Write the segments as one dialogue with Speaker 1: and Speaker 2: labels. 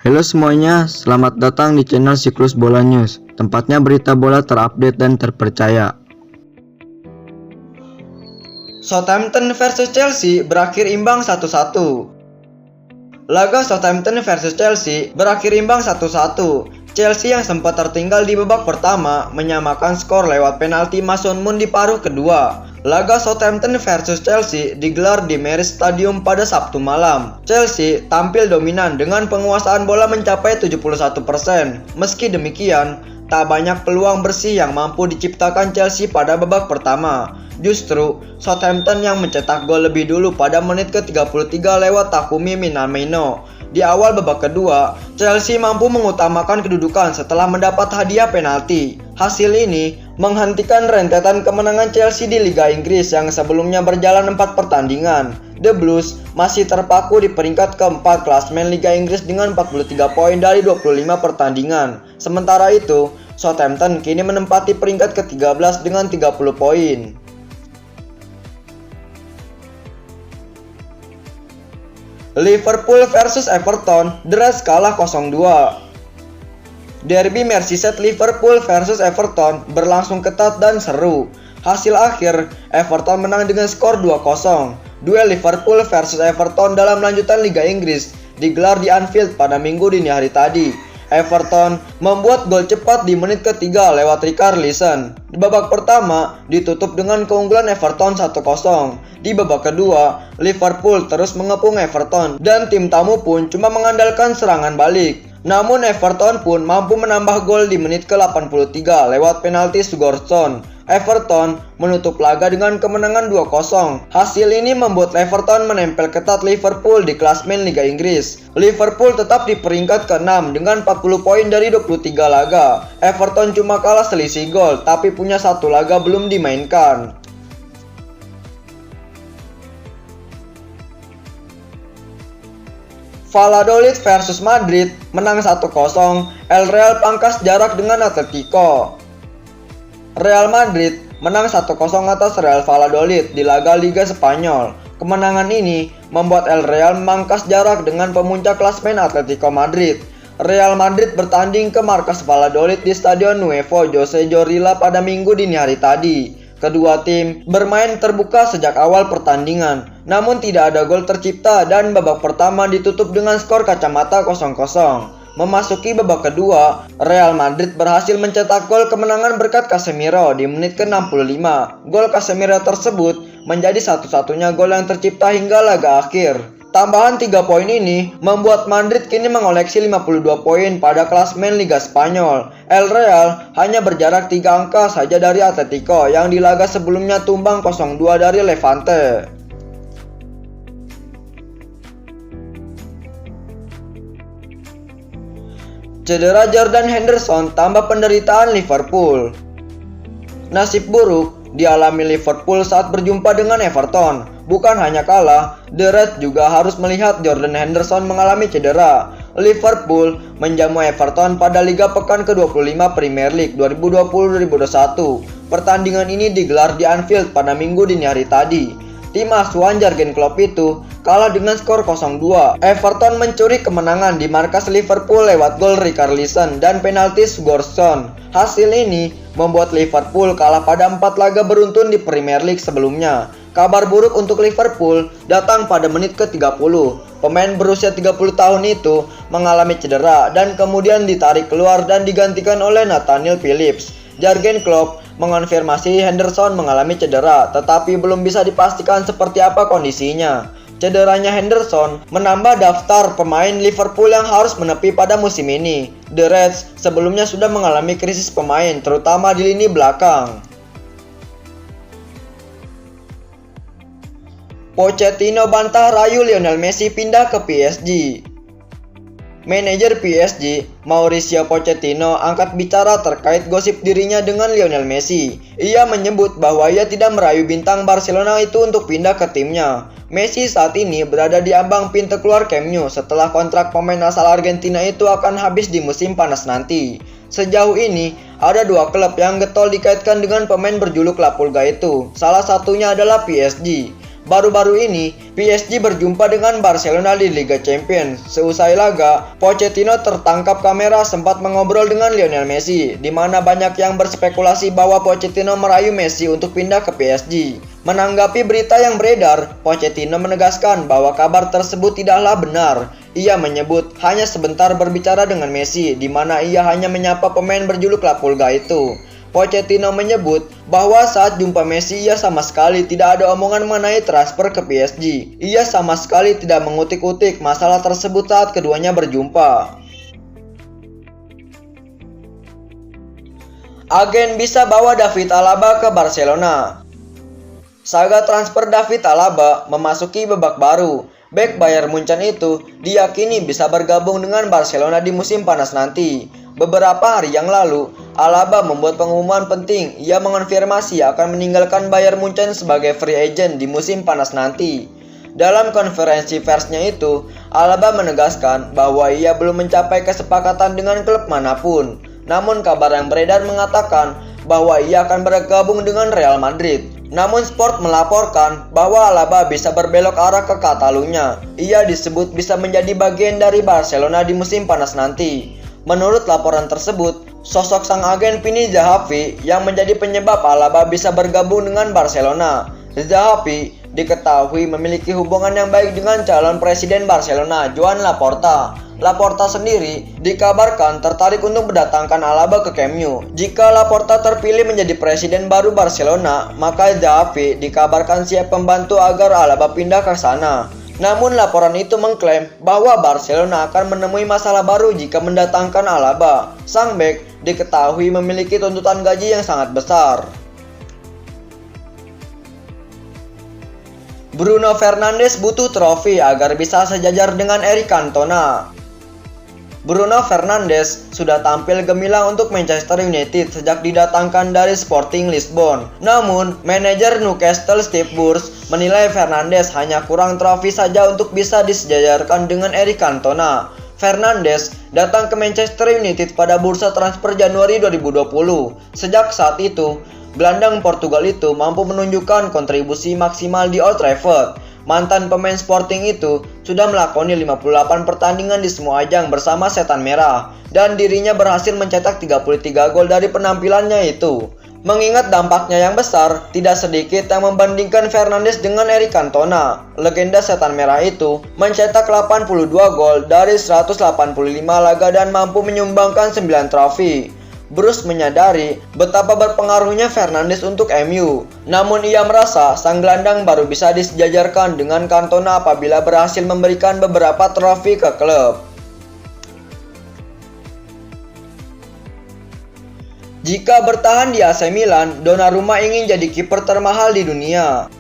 Speaker 1: Halo semuanya, selamat datang di channel Siklus Bola News, tempatnya berita bola terupdate dan terpercaya.
Speaker 2: Southampton versus Chelsea berakhir imbang 1-1. Laga Southampton versus Chelsea berakhir imbang 1-1. Chelsea yang sempat tertinggal di babak pertama menyamakan skor lewat penalti Mason Mount di paruh kedua. Laga Southampton versus Chelsea digelar di Meris Stadium pada Sabtu malam. Chelsea tampil dominan dengan penguasaan bola mencapai 71%. Meski demikian, tak banyak peluang bersih yang mampu diciptakan Chelsea pada babak pertama. Justru, Southampton yang mencetak gol lebih dulu pada menit ke-33 lewat Takumi Minamino. Di awal babak kedua, Chelsea mampu mengutamakan kedudukan setelah mendapat hadiah penalti. Hasil ini menghentikan rentetan kemenangan Chelsea di Liga Inggris yang sebelumnya berjalan 4 pertandingan. The Blues masih terpaku di peringkat keempat klasemen Liga Inggris dengan 43 poin dari 25 pertandingan. Sementara itu, Southampton kini menempati peringkat ke-13 dengan 30 poin. Liverpool versus Everton, The Reds kalah 0-2. Derby Merseyside Liverpool versus Everton berlangsung ketat dan seru. Hasil akhir, Everton menang dengan skor 2-0. Duel Liverpool versus Everton dalam lanjutan Liga Inggris digelar di Anfield pada Minggu dini hari tadi. Everton membuat gol cepat di menit ketiga lewat Richarlison. Di babak pertama ditutup dengan keunggulan Everton 1-0. Di babak kedua, Liverpool terus mengepung Everton dan tim tamu pun cuma mengandalkan serangan balik. Namun Everton pun mampu menambah gol di menit ke-83 lewat penalti Sigurdsson. Everton menutup laga dengan kemenangan 2-0. Hasil ini membuat Everton menempel ketat Liverpool di klasemen Liga Inggris. Liverpool tetap di peringkat ke-6 dengan 40 poin dari 23 laga. Everton cuma kalah selisih gol, tapi punya satu laga belum dimainkan. Valladolid versus Madrid menang 1-0. El Real pangkas jarak dengan Atletico. Real Madrid menang 1-0 atas Real Valladolid di laga Liga Spanyol. Kemenangan ini membuat El Real memangkas jarak dengan pemuncak klasemen Atletico Madrid. Real Madrid bertanding ke markas Valladolid di Stadion Nuevo José Zorrilla pada Minggu dini hari tadi. Kedua tim bermain terbuka sejak awal pertandingan, namun tidak ada gol tercipta dan babak pertama ditutup dengan skor kacamata 0-0. Memasuki babak kedua, Real Madrid berhasil mencetak gol kemenangan berkat Casemiro di menit ke-65. Gol Casemiro tersebut menjadi satu-satunya gol yang tercipta hingga laga akhir. Tambahan 3 poin ini membuat Madrid kini mengoleksi 52 poin pada klasemen Liga Spanyol. El Real hanya berjarak 3 angka saja dari Atletico yang di laga sebelumnya tumbang 0-2 dari Levante. Cedera Jordan Henderson tambah penderitaan Liverpool. Nasib buruk dialami Liverpool saat berjumpa dengan Everton. Bukan hanya kalah, The Reds juga harus melihat Jordan Henderson mengalami cedera. Liverpool menjamu Everton pada Liga Pekan ke-25 Premier League 2020-2021. Pertandingan ini digelar di Anfield pada Minggu dini hari tadi. Tim asuhan Jurgen Klopp itu kalah dengan skor 0-2. Everton mencuri kemenangan di markas Liverpool lewat gol Richarlison dan penalti Sigurdsson. Hasil ini membuat Liverpool kalah pada 4 laga beruntun di Premier League sebelumnya. Kabar buruk untuk Liverpool datang pada menit ke-30. Pemain berusia 30 tahun itu mengalami cedera dan kemudian ditarik keluar dan digantikan oleh Nathaniel Phillips. Jurgen Klopp mengonfirmasi Henderson mengalami cedera, tetapi belum bisa dipastikan seperti apa kondisinya. Cederanya Henderson menambah daftar pemain Liverpool yang harus menepi pada musim ini. The Reds sebelumnya sudah mengalami krisis pemain, terutama di lini belakang. Pochettino bantah rayu Lionel Messi pindah ke PSG. Manajer PSG, Mauricio Pochettino, angkat bicara terkait gosip dirinya dengan Lionel Messi. Ia menyebut bahwa ia tidak merayu bintang Barcelona itu untuk pindah ke timnya. Messi saat ini berada di ambang pintu keluar Camp Nou setelah kontrak pemain asal Argentina itu akan habis di musim panas nanti. Sejauh ini, ada 2 klub yang getol dikaitkan dengan pemain berjuluk La Pulga itu. Salah satunya adalah PSG. Baru-baru ini, PSG berjumpa dengan Barcelona di Liga Champions. Seusai laga, Pochettino tertangkap kamera sempat mengobrol dengan Lionel Messi, di mana banyak yang berspekulasi bahwa Pochettino merayu Messi untuk pindah ke PSG. Menanggapi berita yang beredar, Pochettino menegaskan bahwa kabar tersebut tidaklah benar. Ia menyebut hanya sebentar berbicara dengan Messi, di mana ia hanya menyapa pemain berjuluk La Pulga itu. Pochettino menyebut bahwa saat jumpa Messi ia sama sekali tidak ada omongan mengenai transfer ke PSG. Ia sama sekali tidak mengutik-utik masalah tersebut saat keduanya berjumpa. Agen bisa bawa David Alaba ke Barcelona. Saga transfer David Alaba memasuki babak baru. Bek Bayern Munchen itu diyakini bisa bergabung dengan Barcelona di musim panas nanti. Beberapa hari yang lalu, Alaba membuat pengumuman penting. Ia mengonfirmasi akan meninggalkan Bayern Munchen sebagai free agent di musim panas nanti. Dalam konferensi persnya itu, Alaba menegaskan bahwa ia belum mencapai kesepakatan dengan klub manapun. Namun kabar yang beredar mengatakan bahwa ia akan bergabung dengan Real Madrid. Namun Sport melaporkan bahwa Alaba bisa berbelok arah ke Catalunya. Ia disebut bisa menjadi bagian dari Barcelona di musim panas nanti. Menurut laporan tersebut, sosok sang agen Vini Zahavi yang menjadi penyebab Alaba bisa bergabung dengan Barcelona. Zahavi diketahui memiliki hubungan yang baik dengan calon presiden Barcelona, Joan Laporta. Laporta sendiri dikabarkan tertarik untuk mendatangkan Alaba ke Camp Nou. Jika Laporta terpilih menjadi presiden baru Barcelona, maka Zahavi dikabarkan siap membantu agar Alaba pindah ke sana. Namun laporan itu mengklaim bahwa Barcelona akan menemui masalah baru jika mendatangkan Alaba. Sang bek diketahui memiliki tuntutan gaji yang sangat besar. Bruno Fernandes butuh trofi agar bisa sejajar dengan Eric Cantona. Bruno Fernandes sudah tampil gemilang untuk Manchester United sejak didatangkan dari Sporting Lisbon. Namun, manajer Newcastle Steve Bruce menilai Fernandes hanya kurang trofi saja untuk bisa disejajarkan dengan Eric Cantona. Fernandes datang ke Manchester United pada bursa transfer Januari 2020. Sejak saat itu, gelandang Portugal itu mampu menunjukkan kontribusi maksimal di Old Trafford. Mantan pemain Sporting itu sudah melakoni 58 pertandingan di semua ajang bersama Setan Merah dan dirinya berhasil mencetak 33 gol dari penampilannya itu. Mengingat dampaknya yang besar, tidak sedikit yang membandingkan Fernandes dengan Eric Cantona. Legenda Setan Merah itu mencetak 82 gol dari 185 laga dan mampu menyumbangkan 9 trofi. Bruce menyadari betapa berpengaruhnya Fernandes untuk MU. Namun ia merasa sang gelandang baru bisa disejajarkan dengan Cantona apabila berhasil memberikan beberapa trofi ke klub. Jika bertahan di AC Milan, Donnarumma ingin jadi kiper termahal di dunia.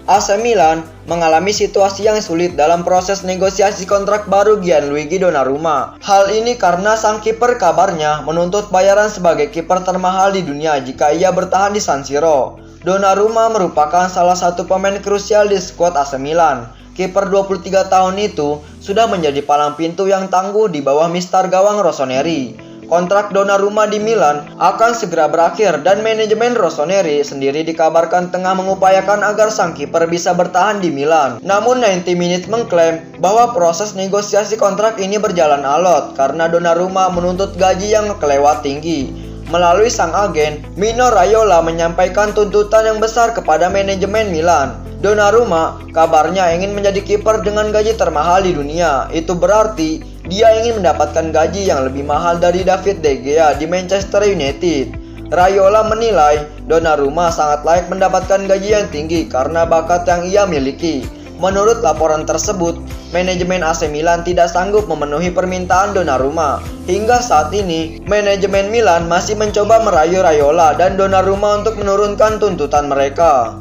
Speaker 2: AC Milan mengalami situasi yang sulit dalam proses negosiasi kontrak baru Gianluigi Donnarumma. Hal ini karena sang kiper kabarnya menuntut bayaran sebagai kiper termahal di dunia jika ia bertahan di San Siro. Donnarumma merupakan salah satu pemain krusial di skuad AC Milan. Kiper 23 tahun itu sudah menjadi palang pintu yang tangguh di bawah mistar gawang Rossoneri. Kontrak Donnarumma di Milan akan segera berakhir dan manajemen Rossoneri sendiri dikabarkan tengah mengupayakan agar sang kiper bisa bertahan di Milan. Namun 90 Minutes mengklaim bahwa proses negosiasi kontrak ini berjalan alot karena Donnarumma menuntut gaji yang kelewat tinggi. Melalui sang agen, Mino Raiola menyampaikan tuntutan yang besar kepada manajemen Milan. Donnarumma kabarnya ingin menjadi kiper dengan gaji termahal di dunia. Itu berarti dia ingin mendapatkan gaji yang lebih mahal dari David De Gea di Manchester United. Raiola menilai Donnarumma sangat layak mendapatkan gaji yang tinggi karena bakat yang ia miliki. Menurut laporan tersebut, manajemen AC Milan tidak sanggup memenuhi permintaan Donnarumma. Hingga saat ini, manajemen Milan masih mencoba merayu Raiola dan Donnarumma untuk menurunkan tuntutan mereka.